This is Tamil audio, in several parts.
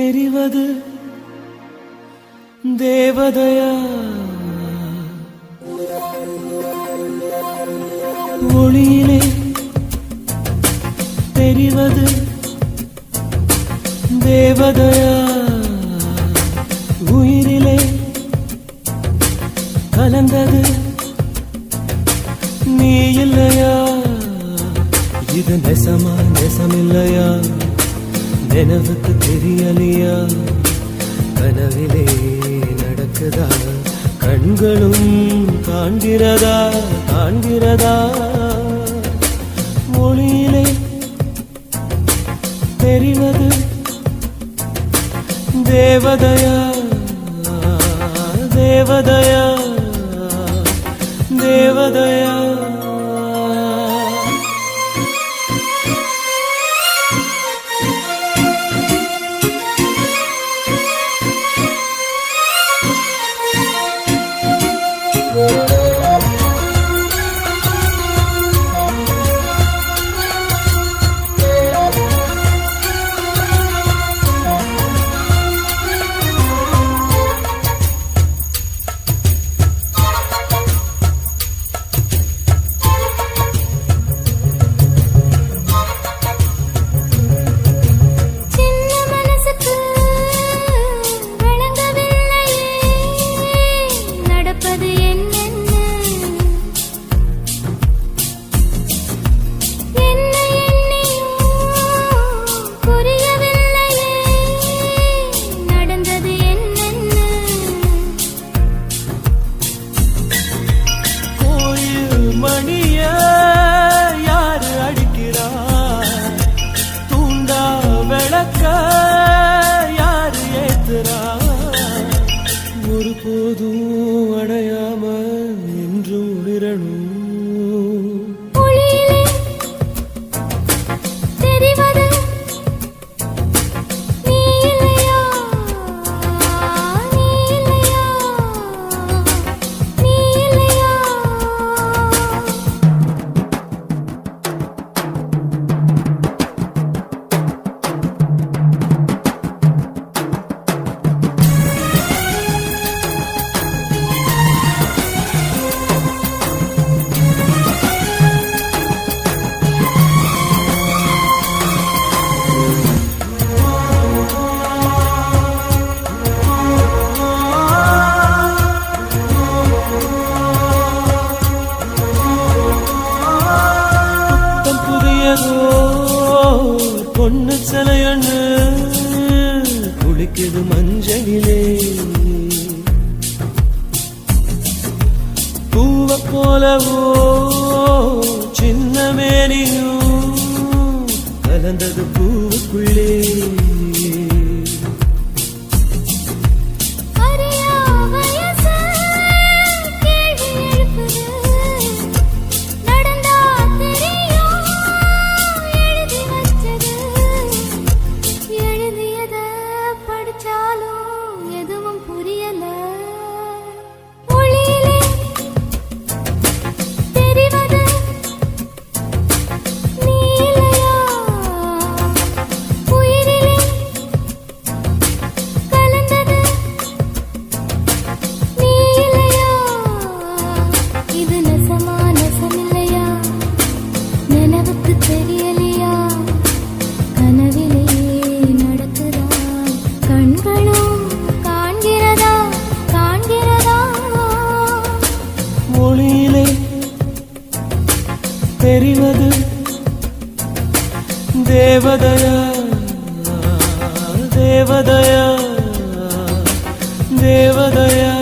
தெரிவது தேவதையா ஒளியிலே தெரிவது தேவதையா உயிரிலே கலந்தது நீ இல்லையா இது நெசமா நெசமில்லையா நினைவுக்கு தெரியலையா கனவிலே நடக்குதா கண்களும் காண்கிறதா காண்கிறதா மொழியிலே தெரிவது தேவதையா தேவதையா தேவதையா ஒருபோதும் அடையாம என்று உளிரணும் பொண்ணு சிலையண்ணு குளிக்குது மஞ்சளிலே பூவ போலவோ சின்ன மேனியும் கலந்தது பூவுக்குள்ளே தெரிவது தேவதையா தேவதையா தேவதையா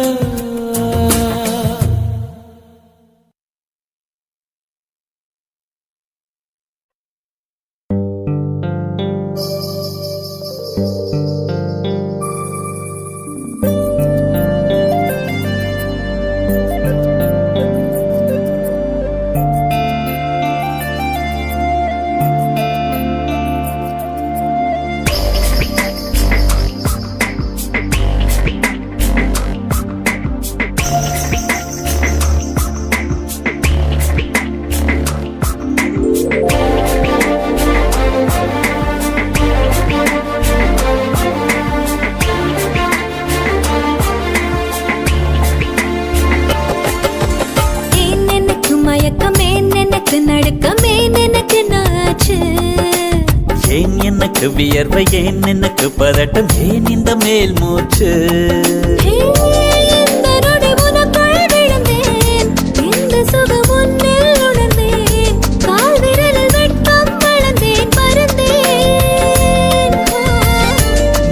எனக்கு வியர்வை ஏன் எனக்கு பதட்டம் ஏன் இந்த மேல் மூச்சு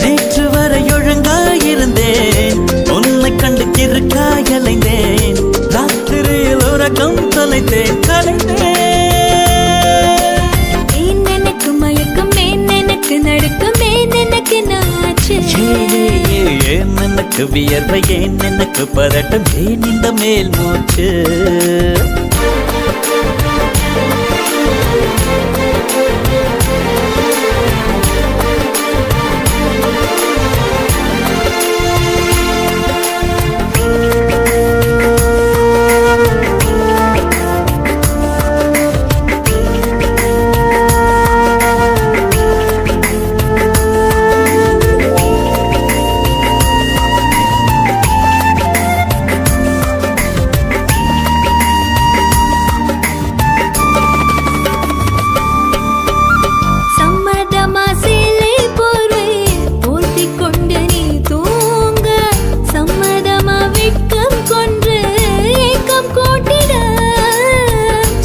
நேற்று வரை ஒழுங்காயிருந்தேன் உன்னை கண்டு கிறுக்காயலைந்தேன் ராத்திரியில் உறக்கம் தொலைத்தேன் கலைந்தேன் ஏன் எனக்கு வியர்வை ஏன் எனக்கு பதட்டம் ஏன் இந்த மேல் மூச்சு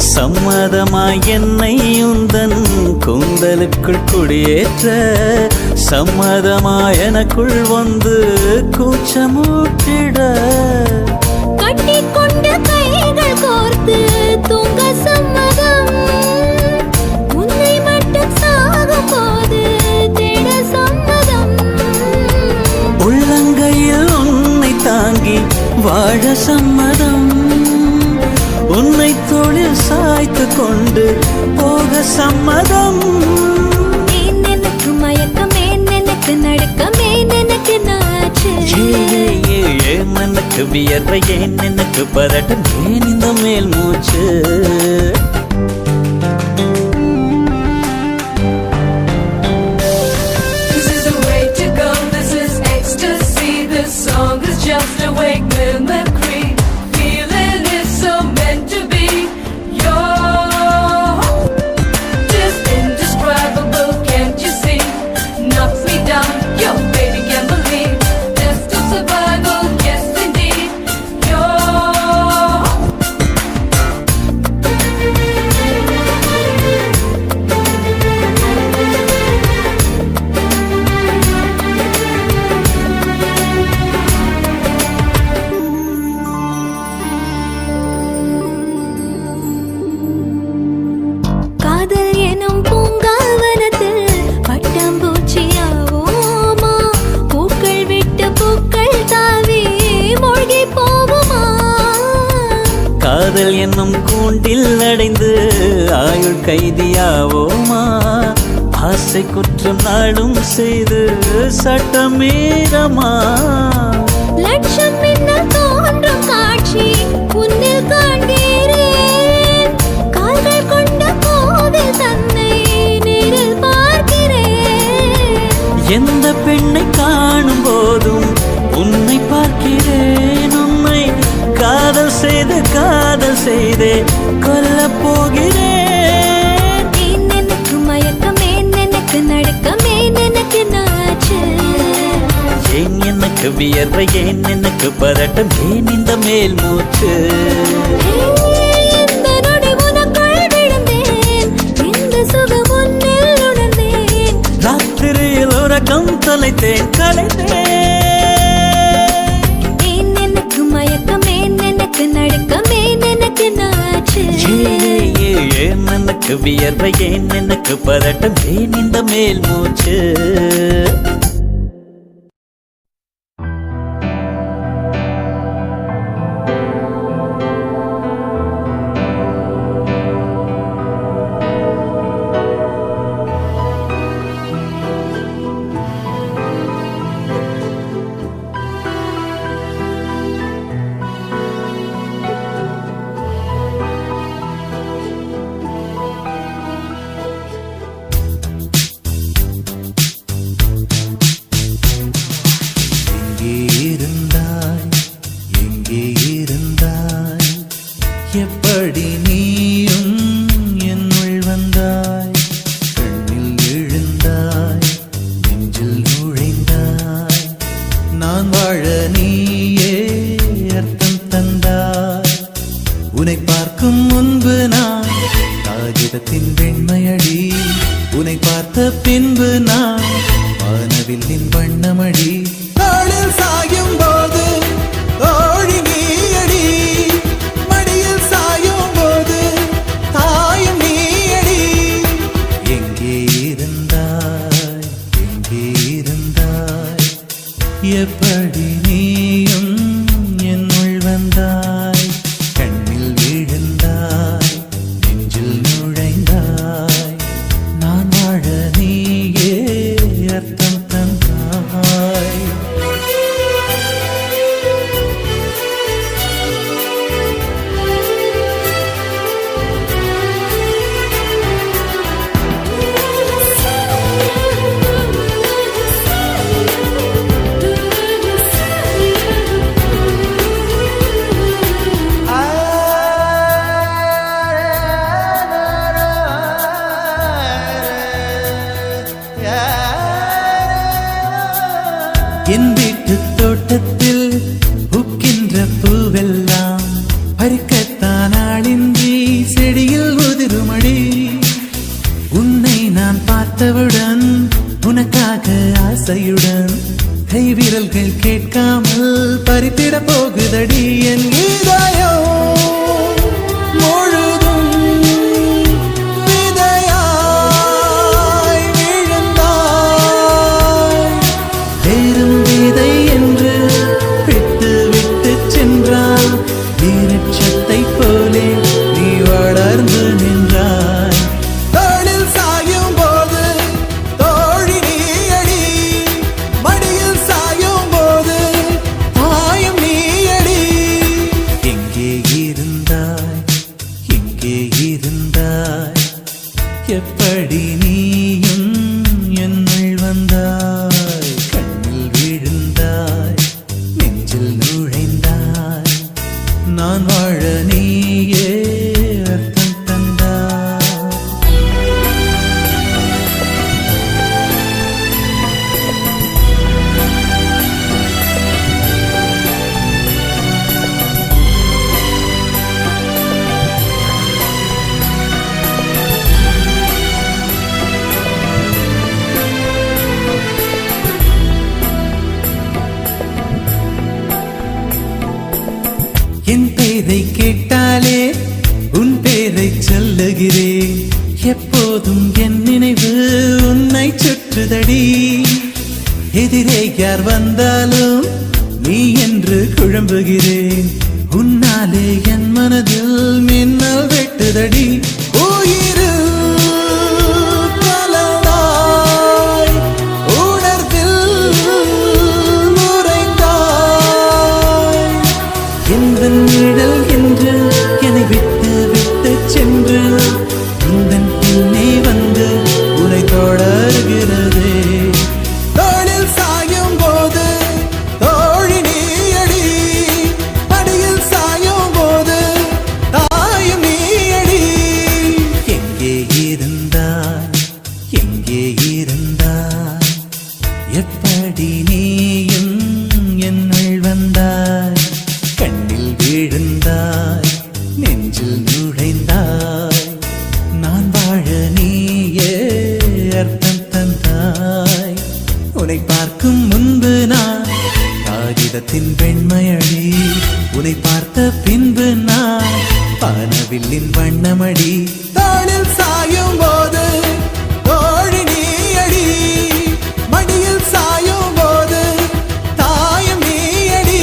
சம்மதமாய் என்னை உந்தன் கூந்தலுக்குள் குடியேற்ற சம்மதமாய் எனக்குள் வந்து கூச்சமூட்டிட கட்டிக்கொண்ட கைகள் கோர்த்து தூங்க சம்மதம் உன்னை மட்டும் சாகும் போது தேட சம்மதம் உள்ளங்கையில் உன்னை தாங்கி வாழ சம்மதம் உன்னை தோளில் சாய்த்து கொண்டு போக சம்மதம் ஏன் எனக்கு மயக்கம் ஏன் எனக்கு நடுக்கம் ஏன் எனக்கு நாச்சு ஏன் எனக்கு வியர்வை ஏன் எனக்கு பதட்டம் ஏன் இந்த மேல் மூச்சு This is the way to go, this is ecstasy. This song is just a wake mimicry. Feeling is so meant to be. You're just indescribable, can't you see? Knocks me down, your baby can't believe. Test of survival, yes indeed. You're காதல் எனும் பூங்காவனத்தில் பட்டாம்பூச்சியாவோமா பூக்கள் விட்டு பூக்கள் தாவி மூழ்கி போகுமா காதல் என்னும் கூண்டில் அடைந்து ஆயுள் கைதியாவோமா ஆசை குற்றம் நாடும் செய்து சட்டமீறமா லட்சம் மின்னல் தோன்றும் காட்சி உன்னில் காண்கிறேன் கால்கள் கொண்ட கோவில் தன்னை நேரில் பார்க்கிறேன் எந்த பெண்ணை காணும் போதும் உன்னை பார்க்கிறேன் உன்னை காதல் செய்தே கொல்ல போகிறேன் ஏன் எனக்கு மயக்கம் ஏன் எனக்கு நடுக்கம் ஏன் எனக்கு நாச்சு ஏன் எனக்கு வியர்வை ஏன் எனக்கு பதட்டம் ஏன் இந்த மேல் மூச்சு இந்த நொடி உனக்குள் விழுந்தேன் இந்த சுகம் உன்னில் உணர்ந்தேன் ராத்திரியில் உறக்கம் தொலைத்தேன் கலைந்தேன் ஏன் எனக்கு மயக்கம் ஏன் எனக்கு நடுக்கம் ஏன் எனக்கு நாச்சு ஏன் எனக்கு வியர்வை ஏன் எனக்கு பதட்டம் ஏன் இந்த மேல் மூச்சு எப்படி நீயும் என்னுள் வந்தாய் கண்ணில் எழுந்தாய் உன்னை பார்க்கும் முன்பு நான் காகிதத்தின் வெண்மையடி, உன்னை பார்த்த பின்பு நான் வானவில்லின் வண்ணமடி. தோளில் சாயும் போது தோழி நீயடி, மடியில் சாயும் போது தாயும் நீயடி. எங்கே இருந்தாய், எங்கே இருந்தாய், எப்படி நீயும் என்னுள் வந்தாய். கண்ணில் விழுந்தாய், நெஞ்சில் நுழைந்தாய், நான் வாழ நீயே அர்த்தம் தந்தாய். என் வீட்டு தோட்டத்தில் பூக்கின்ற பூவெல்லாம் பறிக்கத்தான் ஆளின்றி செடியில் உதிருமடி. உன்னை நான் பார்த்தவுடன் உனக்காக ஆசையுடன் கைவிரல்கள் கேட்காமல் பறித்திட போகுதடி. என் இதயம் முழுதும் விதையாய் விழுந்தாய். வேறும் விதை என்று விட்டு விட்டு சென்றாய், வீரட்சத்தை போலே நீ வளர்ந்து நின்றாய். தோளில் சாயும் போது தோழி நீயடி, மடியில் சாயும் போது தாயும் நீயடி. எங்கே இருந்தாய், எங்கே இருந்தாய், எப்படி நீயும் என்னுள் வந்தாய். கண்ணில் விழுந்தாய், நெஞ்சில் நுழைந்தாய், நான் வாழ நீயே அர்த்தம் தந்தாய். என் பேரை கேட்டாலே உன் பேரை சொல்லுகிறேன். எப்போதும் என் நினைவு உன்னை சுற்றுதடி. எதிரே யார் வந்தாலும் நீ என்று குழம்புகிறேன். உன்னாலே என் மனதில் மின்னல் வெட்டுதடி. உயிரில் கலந்தாய், உணர்வில் நுரைந்தாய். எந்தன் நிழல் என்று என்னை விட்டு விட்டு சென்று உந்தன் பின்னே வந்து உன்னை தொடர்கிறதே. தோளில் சாயும் போது தோழி நீயடி, மடியில் சாயும் போது தாயும் நீயடி. எங்கே இருந்தாய், எங்கே இருந்தாய், எப்படி நீயும் என்னுள் வந்தாய். கண்ணில் விழுந்தாய், நெஞ்சில் நுழைந்தாய், நான் வாழ நீயே அர்த்தம் தந்தாய். உன்னை பார்க்கும் முன்பு நான் காகிதத்தின் வெண்மையடி, உன்னை பார்த்த பின்பு நான் வானவில்லின் வண்ணமடி. தோளில் சாயும் போது தோழி நீயடி, மடியில் சாயும் போது தாயும் நீயடி.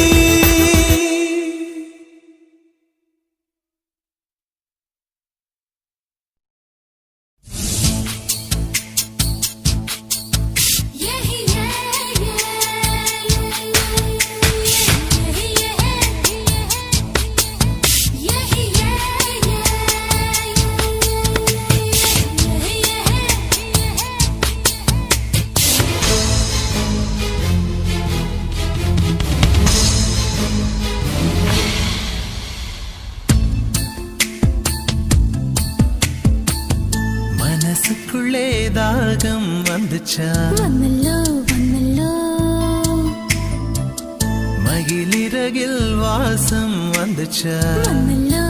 மனசுக்குள்ளே தாகம் வந்துச்சா, வந்தல்லோ வந்தல்லோ. மகிழிறகில் வாசம் வந்துச்சா, வந்தல்லோ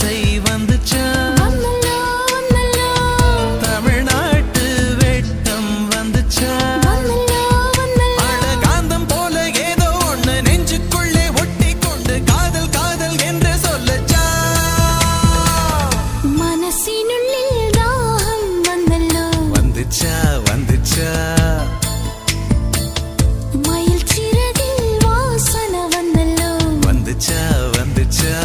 ஆசை வந்துச்சா வந்தல்லோ வந்தல்லோ தமிழ்நாட்டு வெட்டம் வந்துச்சா வந்தல்லோ வந்தல்லோ அழகாந்தம் போல ஏதோ ஒண்ணு நெஞ்சுக்குள்ளே ஒட்டி கொண்டு காதல் காதல் என்று சொல்லச்சா மனசினுள்ளில் தாகம் வந்தல்லோ வந்துச்சா வந்துச்சா மயில் சிறகில் வாசனை வந்தல்லோ வந்துச்சா வந்துச்சா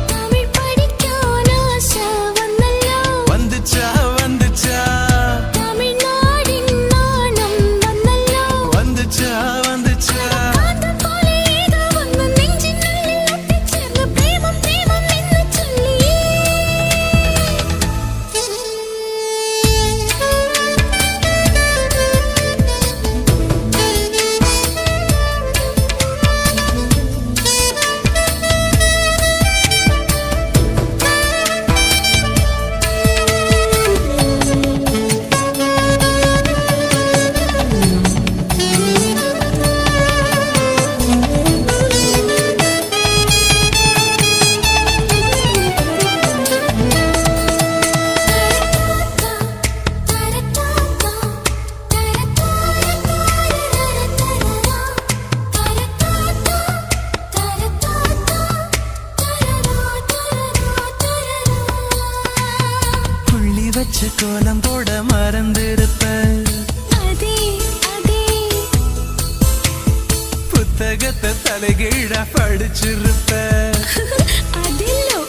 தமிழ் படிக்கான ஆசை வந்தல்லோ வந்துச்சா வந்துச்சா தமிழ்நாடின் நாணம் வந்தல்லோ வந்துச்சா வந்துச்சா காதல் போல ஏதோ ஒன்று நெஞ்சினுள்ளில் ஒட்டிச் சேர்ந்து பிரேமம் பிரேமம் என்று சொல்லி புள்ளி வச்ச கோலம் போட மறந்திருப்ப அதே அதே புத்தகத்தை தலைகீழா படிச்சிருப்ப அதில்லோ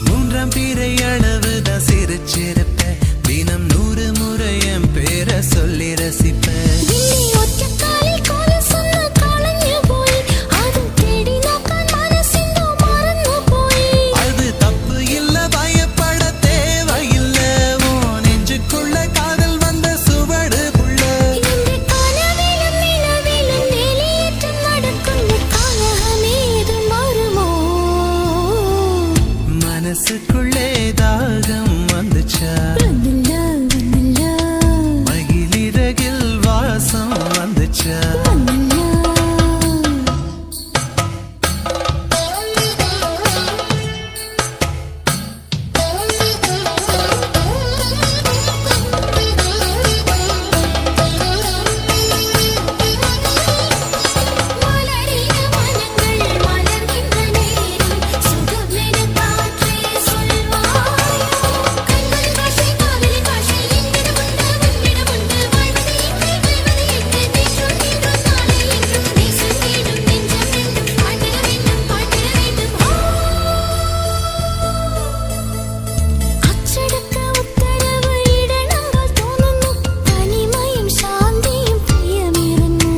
மூன்றாம் பிறை அளவுதான் சிரிச்சிருப்ப தினம் 100 முறை என் பேரை சொல்லி ரசிப்ப விண்ணி ஒற்ற காலில் கோலம் சொன்ன காலஞ்சு போய் அது தேடி நோக்கான் மனசிந்தோ மறந்து போய் அது தப்பு இல்ல பயப்பட தேவையில்ல உன் நெஞ்சுக்குள்ள காதல் வந்த சுவடு புள்ள இந்த கனவிலும் நிலவிலும் வெளியேற்றம் நடக்கும் காலமேது மாறுமோ மனசுக்குள்ளே தாகம் வந்துச்சா வந்தல்லோ வந்தல்லோ மகிழிறகில் வாசம் வந்துச்சா வந்தல்லோ மலரின மனங்கள் மலர்கின்ற நேரம் சுகமென காற்றே சொல்வாயோ கண்களின் பாஷை காதலின் பாஷை என்னிடம் உண்டு வாழ்வது எங்கே வெல்வது எங்கே நேற்றும் இன்றும் நாளை என்றும் நேசம் தேடும் நெஞ்சம் என்றும் பாட்டிட வேண்டும் அச்சடக்க உத்தரவு இடனங்கள் தோணுന്നു தனிமையும் சாந்தியும் பிரியமிருന്നു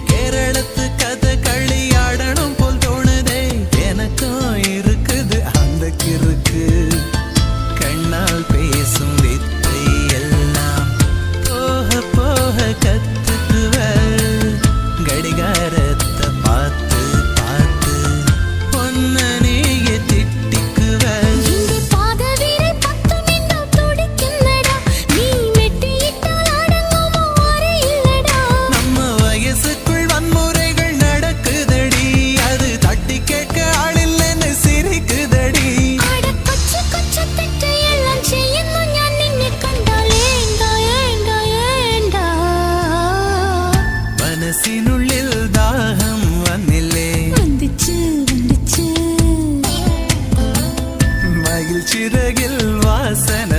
கேரளத்து கதை களியாடணும் போல் தோணுதே எனக்கும் இருக்குது அந்த கிறுக்கு கண்ணால் பேசும் வித்தை எல்லாம் போக போக கத்துக்குவ கடிகாரத்தை பார்த்து பார்த்து பொன்ன நீய திட்டிக்குவ இந்த பாதவிரல் பத்தும் இன்னும் துடிக்கின்றடா நீ மெட்டியிட்டால் அடங்குமோ அறையில்லடா நம்ம வயசுக்குள் வன்முறைகள் நடக்குதடி அது தட்டி கேட்க ஆளில்லைன்னு சிரிக்குதடி அட கொச்சு கொச்சு തെറ്റ് എല്ലാം ചെയ്യുന്നു ഞാൻ നിന്നെ കണ്ടാൽ ഏണ്ടാ ഏണ്ടാ ഏണ്ടാ മനസ്സിനുള്ളിൽ ദാഹം വന്നില്ലേ വന്നിച്ച് വന്നിച്ച് മയിൽ ചിറകിൽ വാസന